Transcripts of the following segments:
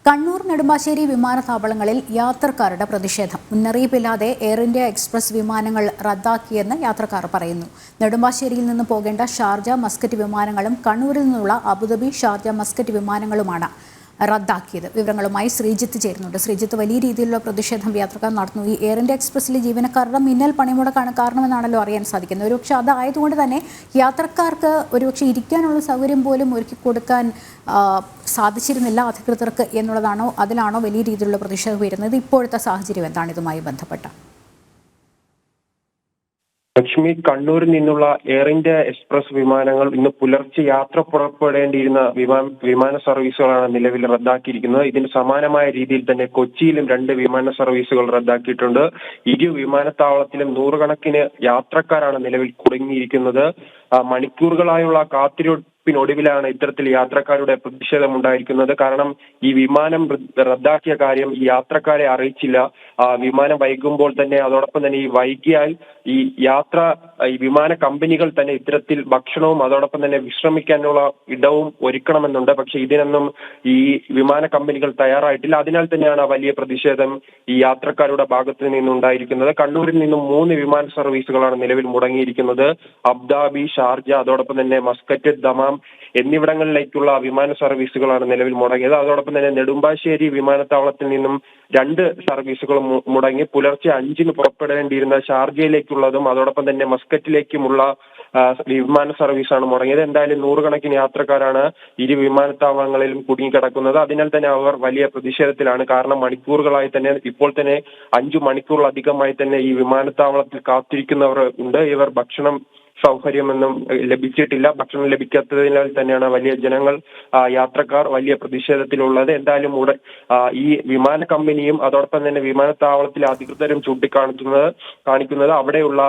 കണ്ണൂർ നെടുമ്പാശ്ശേരി വിമാനത്താവളങ്ങളിൽ യാത്രക്കാരുടെ പ്രതിഷേധം. മുന്നറിയിപ്പില്ലാതെ എയർ ഇന്ത്യ എക്സ്പ്രസ് വിമാനങ്ങൾ റദ്ദാക്കിയെന്ന് യാത്രക്കാർ പറയുന്നു. നെടുമ്പാശ്ശേരിയിൽ നിന്ന് പോകേണ്ട ഷാർജ മസ്കറ്റ് വിമാനങ്ങളും കണ്ണൂരിൽ നിന്നുള്ള അബുദാബി ഷാർജ മസ്കറ്റ് വിമാനങ്ങളുമാണ് റദ്ദാക്കിയത്. വിവരങ്ങളുമായി ശ്രീജിത്ത് ചേരുന്നുണ്ട്. ശ്രീജിത്ത്, വലിയ രീതിയിലുള്ള പ്രതിഷേധം യാത്രക്കാർ നടത്തുന്നു. ഈ എയർ ഇന്ത്യ എക്സ്പ്രസിലെ ജീവനക്കാരുടെ മിന്നൽ പണിമുടക്കാണ് കാരണമെന്നാണല്ലോ അറിയാൻ സാധിക്കുന്നത്. ഒരുപക്ഷെ അതായതുകൊണ്ട് തന്നെ യാത്രക്കാർക്ക് ഒരുപക്ഷെ ഇരിക്കാനുള്ള സൗകര്യം പോലും ഒരുക്കി കൊടുക്കാൻ സാധിച്ചിരുന്നില്ല അധികൃതർക്ക് എന്നുള്ളതാണോ, അതിലാണോ വലിയ രീതിയിലുള്ള പ്രതിഷേധം വരുന്നത്? ഇപ്പോഴത്തെ സാഹചര്യം എന്താണ് ഇതുമായി ബന്ധപ്പെട്ട? ലക്ഷ്മി, കണ്ണൂരിൽ നിന്നുള്ള എയർ ഇന്ത്യ എക്സ്പ്രസ് വിമാനങ്ങൾ ഇന്ന് പുലർച്ചെ യാത്ര പുറപ്പെടേണ്ടിയിരുന്ന വിമാന സർവീസുകളാണ് നിലവിൽ റദ്ദാക്കിയിരിക്കുന്നത്. ഇതിന് സമാനമായ രീതിയിൽ തന്നെ കൊച്ചിയിലും 2 വിമാന സർവീസുകൾ റദ്ദാക്കിയിട്ടുണ്ട്. ഇരു വിമാനത്താവളത്തിലും നൂറുകണക്കിന് യാത്രക്കാരാണ് നിലവിൽ കുടുങ്ങിയിരിക്കുന്നത്. മണിക്കൂറുകളായുള്ള കാത്തിരിപ്പിനൊടുവിലാണ് ഇത്തരത്തിൽ യാത്രക്കാരുടെ പ്രതിഷേധം ഉണ്ടായിരിക്കുന്നത്. കാരണം ഈ വിമാനം റദ്ദാക്കിയ കാര്യം ഈ യാത്രക്കാരെ അറിയിച്ചില്ല. വിമാനം വൈകുമ്പോൾ തന്നെ, അതോടൊപ്പം തന്നെ ഈ വൈകിയാൽ ഈ വിമാന കമ്പനികൾ തന്നെ ഇത്തരത്തിൽ ഭക്ഷണവും അതോടൊപ്പം തന്നെ വിശ്രമിക്കാനുള്ള ഇടവും ഒരുക്കണമെന്നുണ്ട്. പക്ഷെ ഇതിനൊന്നും ഈ വിമാന കമ്പനികൾ തയ്യാറായിട്ടില്ല. അതിനാൽ തന്നെയാണ് വലിയ പ്രതിഷേധം ഈ യാത്രക്കാരുടെ ഭാഗത്ത് നിന്നുണ്ടായിരിക്കുന്നത്. കണ്ണൂരിൽ നിന്നും 3 വിമാന സർവീസുകളാണ് നിലവിൽ മുടങ്ങിയിരിക്കുന്നത്. അബുദാബി, ഷാർജ, അതോടൊപ്പം തന്നെ മസ്കറ്റ്, ദമാം എന്നിവിടങ്ങളിലേക്കുള്ള വിമാന സർവീസുകളാണ് നിലവിൽ മുടങ്ങിയത്. അതോടൊപ്പം തന്നെ നെടുമ്പാശ്ശേരി വിമാനത്താവളത്തിൽ നിന്നും 2 സർവീസുകൾ മുടങ്ങി. പുലർച്ചെ 5-ന് പുറപ്പെടേണ്ടിയിരുന്ന ഷാർജയിലേക്കുള്ളതും അതോടൊപ്പം തന്നെ മസ്കറ്റിലേക്കുമുള്ള വിമാന സർവീസാണ് മുടങ്ങിയത്. എന്തായാലും നൂറുകണക്കിന് യാത്രക്കാരാണ് ഇരു വിമാനത്താവളങ്ങളിലും കുടുങ്ങിക്കിടക്കുന്നത്. അതിനാൽ തന്നെ അവർ വലിയ പ്രതിഷേധത്തിലാണ്. കാരണം മണിക്കൂറുകളായി തന്നെ, ഇപ്പോൾ തന്നെ 5 മണിക്കൂറിലധികമായി തന്നെ ഈ വിമാനത്താവളത്തിൽ കാത്തിരിക്കുന്നവർ ഉണ്ട്. ഇവർ ഭക്ഷണം സൗകര്യമൊന്നും ലഭിച്ചിട്ടില്ല. ഭക്ഷണം ലഭിക്കാത്തതിനാൽ തന്നെയാണ് വലിയ യാത്രക്കാർ വലിയ പ്രതിഷേധത്തിലുള്ളത്. എന്തായാലും ഈ വിമാന കമ്പനിയും അതോടൊപ്പം തന്നെ വിമാനത്താവളത്തിലെ അധികൃതരും കാണിക്കുന്നത് അവിടെയുള്ള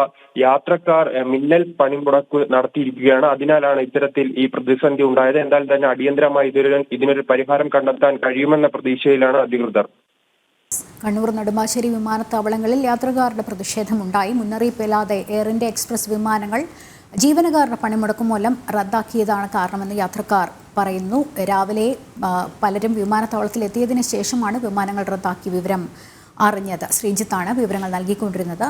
യാത്രക്കാർ മിന്നൽ പണിമുടക്ക് നടത്തിയിരിക്കുകയാണ്. അതിനാലാണ് ഇത്തരത്തിൽ ഈ പ്രതിസന്ധി ഉണ്ടായത്. എന്തായാലും തന്നെ അടിയന്തരമായി ഇതിനൊരു പരിഹാരം കണ്ടെത്താൻ കഴിയുമെന്ന പ്രതീക്ഷയിലാണ് അധികൃതർ. കണ്ണൂർ നെടുമ്പാശ്ശേരി വിമാനത്താവളങ്ങളിൽ യാത്രക്കാരുടെ പ്രതിഷേധമുണ്ടായി. മുന്നറിയിപ്പില്ലാതെ എയർ ഇന്ത്യ എക്സ്പ്രസ് വിമാനങ്ങൾ ജീവനക്കാരുടെ പണിമുടക്ക് മൂലം റദ്ദാക്കിയതാണ് കാരണമെന്ന് യാത്രക്കാർ പറയുന്നു. രാവിലെ പലരും വിമാനത്താവളത്തിൽ എത്തിയതിനു ശേഷമാണ് വിമാനങ്ങൾ റദ്ദാക്കിയ വിവരം അറിഞ്ഞത്. ശ്രീജിത്താണ് വിവരങ്ങൾ നൽകിക്കൊണ്ടിരുന്നത്.